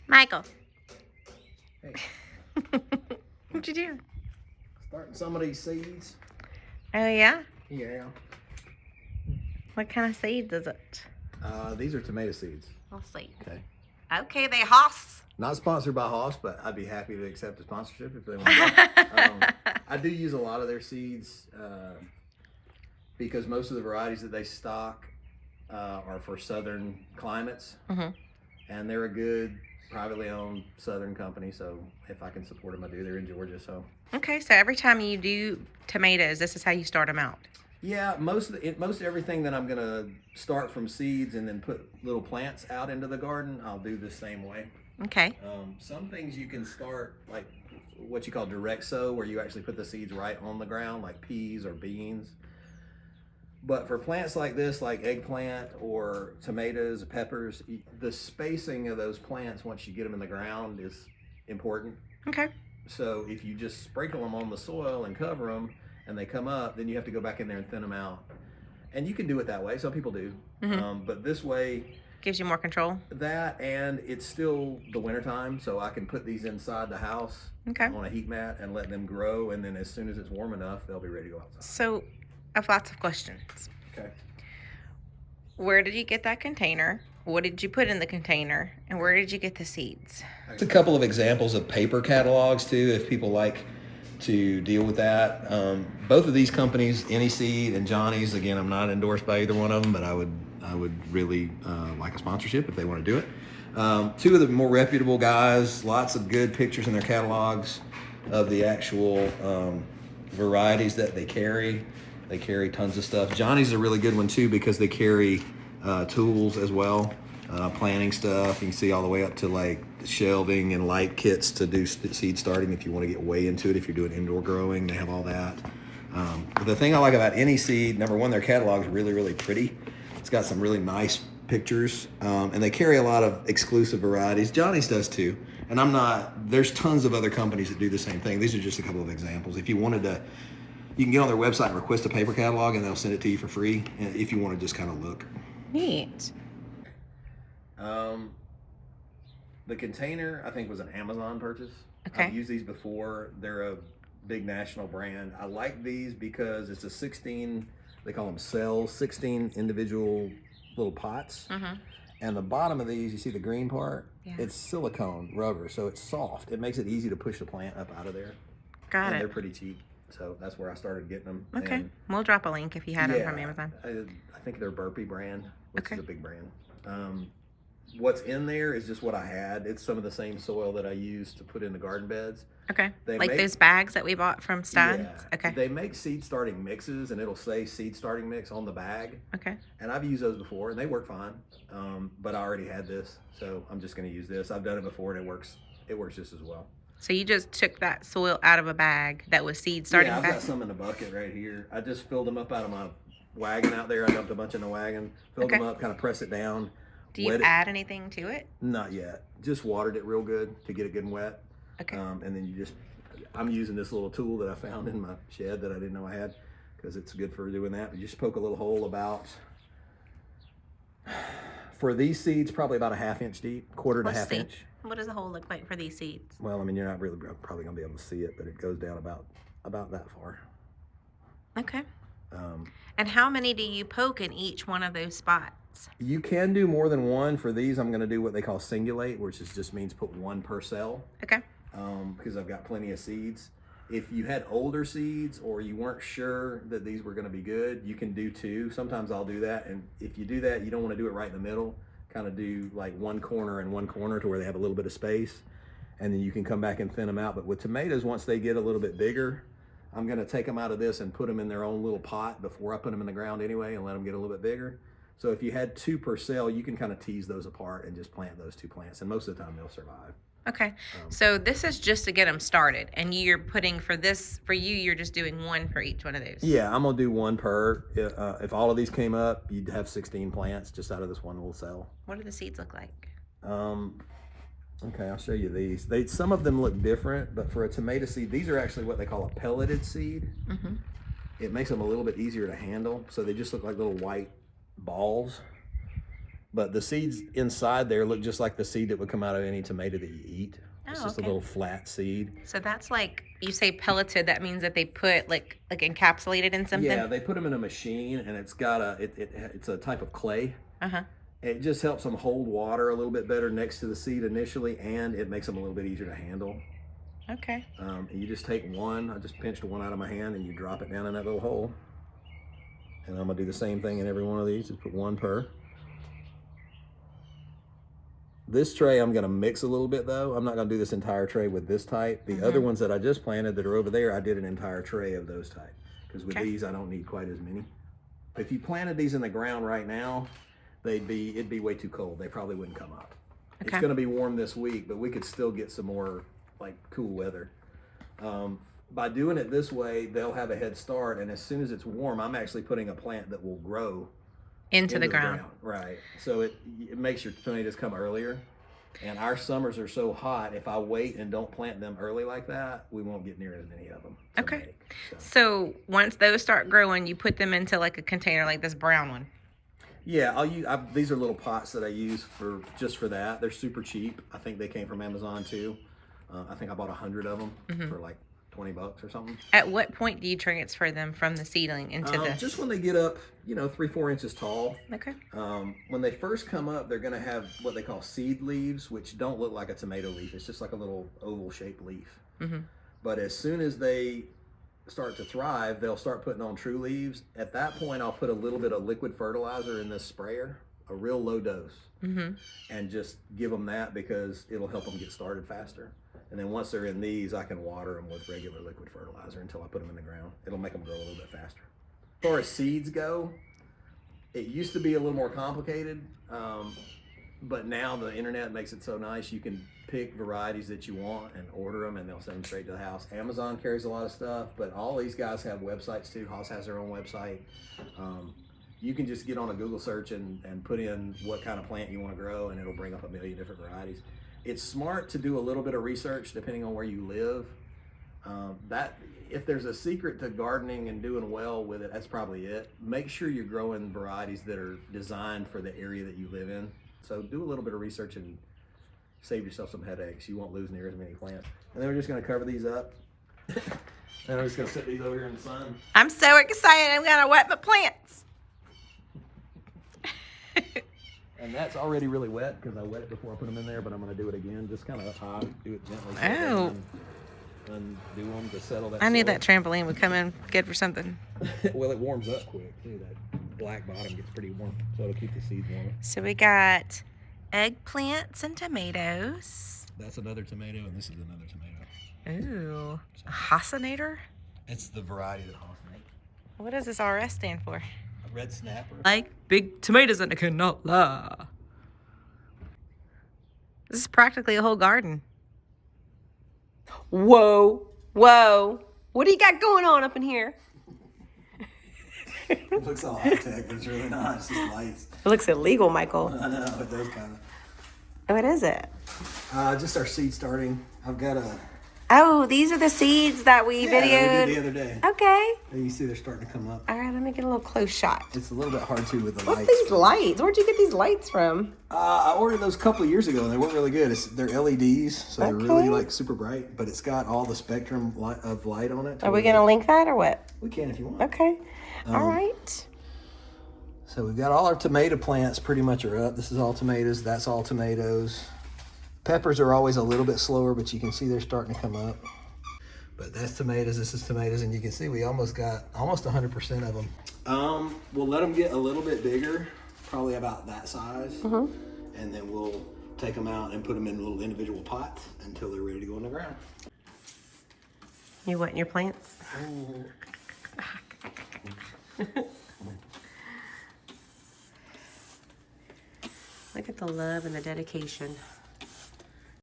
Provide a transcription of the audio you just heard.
Michael. Hey, What you doing? starting some of these seeds. Oh, yeah? Yeah. What kind of seeds is it? These are tomato seeds. We'll see. Okay. Okay, they Hoss. Not sponsored by Haas, but I'd be happy to accept a sponsorship if they want to. I do use a lot of their seeds because most of the varieties that they stock are for southern climates, and they're a good privately owned southern company. So if I can support them, I do. They're in Georgia, so. Okay, so every time you do tomatoes, this is how you start them out. Yeah, most everything that I'm gonna start from seeds and then put little plants out into the garden, I'll do the same way. Okay. Some things you can start like what you call direct sow, where you actually put the seeds right on the ground, like peas or beans. But for plants like this, like eggplant or tomatoes, peppers, the spacing of those plants once you get them in the ground is important. Okay. So if you just sprinkle them on the soil and cover them and they come up, then you have to go back in there and thin them out. And you can do it that way. Some people do. But this way, gives you more control. That, and it's still the wintertime, so I can put these inside the house on a heat mat and let them grow. And then as soon as it's warm enough, they'll be ready to go outside. So I have lots of questions. Okay. Where did you get that container? What did you put in the container? And where did you get the seeds? Just a couple of examples of paper catalogs too, if people like to deal with that. Both of these companies, Any Seed and Johnny's, again, I'm not endorsed by either one of them, but I would really like a sponsorship if they want to do it. Two of the more reputable guys, lots of good pictures in their catalogs of the actual varieties that they carry. They carry tons of stuff. Johnny's is a really good one too because they carry tools as well, planting stuff. You can see all the way up to like shelving and light kits to do seed starting if you want to get way into it. If you're doing indoor growing, they have all that. But the thing I like about Any Seed, number one, their catalog is really, really pretty. It's got some really nice pictures, and they carry a lot of exclusive varieties. Johnny's does too. And there's tons of other companies that do the same thing. These are just a couple of examples. If you wanted to, you can get on their website and request a paper catalog and they'll send it to you for free if you want to just kind of look. Neat. The container, I think, was an Amazon purchase. Okay. I've used these before. They're a big national brand. I like these because it's a 16, they call them cells, 16 individual little pots. And the bottom of these, you see the green part? Yeah. It's silicone rubber, so it's soft. It makes it easy to push the plant up out of there. Got it. They're pretty cheap. So that's where I started getting them. Okay. And we'll drop a link if you had them from Amazon. I think they're Burpee brand, which is a big brand. What's in there is just what I had. It's some of the same soil that I use to put in the garden beds. Okay. Like those bags that we bought from Stallion? Yeah. Okay. They make seed starting mixes, and it'll say seed starting mix on the bag. Okay. And I've used those before, and they work fine. But I already had this, so I'm just going to use this. I've done it before, and it works just as well. So you just took that soil out of a bag that was seed starting bag? Yeah, I've got some in a bucket right here. I just filled them up out of my wagon out there. I dumped a bunch in the wagon, filled them up, kind of press it down. Do you add anything to it? Not yet. Just watered it real good to get it good and wet. Okay. And then I'm using this little tool that I found in my shed that I didn't know I had because it's good for doing that. But you just poke a little hole about, for these seeds, probably about a ½ inch deep, quarter to ½ inch. What does the hole look like for these seeds? Well, I mean, you're not really probably going to be able to see it, but it goes down about that far. Okay. And how many do you poke in each one of those spots? You can do more than one. For these, I'm going to do what they call singulate, which just means put one per cell. Okay. Because I've got plenty of seeds. If you had older seeds or you weren't sure that these were going to be good, you can do two. Sometimes I'll do that. And if you do that, you don't want to do it right in the middle. Kind of do like one corner and one corner to where they have a little bit of space. And then you can come back and thin them out. But with tomatoes, once they get a little bit bigger, I'm going to take them out of this and put them in their own little pot before I put them in the ground anyway and let them get a little bit bigger. So if you had two per cell, you can kind of tease those apart and just plant those two plants. And most of the time they'll survive. Okay. So this is just to get them started. And you're putting for you, you're just doing one for each one of those. Yeah, I'm going to do one per. If all of these came up, you'd have 16 plants just out of this one little cell. What do the seeds look like? Okay, I'll show you these. Some of them look different, but for a tomato seed, these are actually what they call a pelleted seed. It makes them a little bit easier to handle. So they just look like little white balls. But the seeds inside there look just like the seed that would come out of any tomato that you eat. It's Oh, just a okay. little flat seed. So that's like, you say pelleted, that means that they put like encapsulated in something? Yeah, they put them in a machine, and it's got it's a type of clay. Uh-huh. It just helps them hold water a little bit better next to the seed initially, and it makes them a little bit easier to handle. Okay. And you just take one. I just pinched one out of my hand, and you drop it down in that little hole. And I'm gonna do the same thing in every one of these. Just put one per. This tray I'm gonna mix a little bit though. I'm not gonna do this entire tray with this type. The other ones that I just planted that are over there, I did an entire tray of those type. Because with these, I don't need quite as many. If you planted these in the ground right now, it'd be way too cold. They probably wouldn't come up. It's gonna be warm this week, but we could still get some more like cool weather. By doing it this way, they'll have a head start, and as soon as it's warm, I'm actually putting a plant that will grow Into the ground. Right. So it makes your tomatoes come earlier. And our summers are so hot, if I wait and don't plant them early like that, we won't get near as many of them to make. So once those start growing, you put them into like a container like this brown one. Yeah, these are little pots that I use just for that. They're super cheap. I think they came from Amazon too. I think I bought 100 of them for like $20 or something. At what point do you transfer them from the seedling into this? Just when they get up, 3-4 inches tall. Okay. When they first come up, they're going to have what they call seed leaves, which don't look like a tomato leaf. It's just like a little oval-shaped leaf. But as soon as they start to thrive, they'll start putting on true leaves. At that point, I'll put a little bit of liquid fertilizer in this sprayer, a real low dose, and just give them that because it'll help them get started faster. And then once they're in these, I can water them with regular liquid fertilizer until I put them in the ground. It'll make them grow a little bit faster. As far as seeds go, it used to be a little more complicated, but now the internet makes it so nice. You can pick varieties that you want and order them, and they'll send them straight to the house. Amazon carries a lot of stuff, but all these guys have websites too. Haas has their own website. You can just get on a Google search and put in what kind of plant you want to grow, and it'll bring up a million different varieties. It's smart to do a little bit of research depending on where you live. That if there's a secret to gardening and doing well with it, that's probably it. Make sure you're growing varieties that are designed for the area that you live in. So do a little bit of research and save yourself some headaches. You won't lose near as many plants. And then we're just going to cover these up. And I'm just going to set these over here in the sun. I'm so excited. I'm going to wet my plants. And that's already really wet because I wet it before I put them in there, but I'm going to do it again. Just kind of hot, do it gently. Oh. And do them to settle that. I knew that trampoline would come in good for something. Well, it warms up quick too. That black bottom gets pretty warm, so it'll keep the seeds warm. So we got eggplants and tomatoes. That's another tomato, and this is another tomato. Ooh. A Hasenator? It's the variety that Haas makes. What does this RS stand for? A red snapper. Like big tomatoes and I cannot lie. This is practically a whole garden. Whoa. Whoa. What do you got going on up in here? It looks all high tech, but it's really not. It's just lights. It looks illegal, Michael. I know, it does kind of. What is it? Just our seed starting. I've got a. Oh, these are the seeds that we That we videoed. did the other day. Okay. And you see they're starting to come up. All right, let me get a little close shot. It's a little bit hard to with the What's lights. these lights? Where'd you get these lights from? I ordered those a couple of years ago, and they weren't really good. They're LEDs, so they're really like super bright. But it's got all the spectrum of light on it. Are we gonna link that or what? We can if you want. Okay. All right. So we've got all our tomato plants pretty much are up. This is all tomatoes. That's all tomatoes. Peppers are always a little bit slower, but you can see they're starting to come up. But that's tomatoes, this is tomatoes, and you can see we almost got almost 100% of them. We'll let them get a little bit bigger, probably about that size, and then we'll take them out and put them in little individual pots until they're ready to go in the ground. You wetting your plants? Look at the love and the dedication.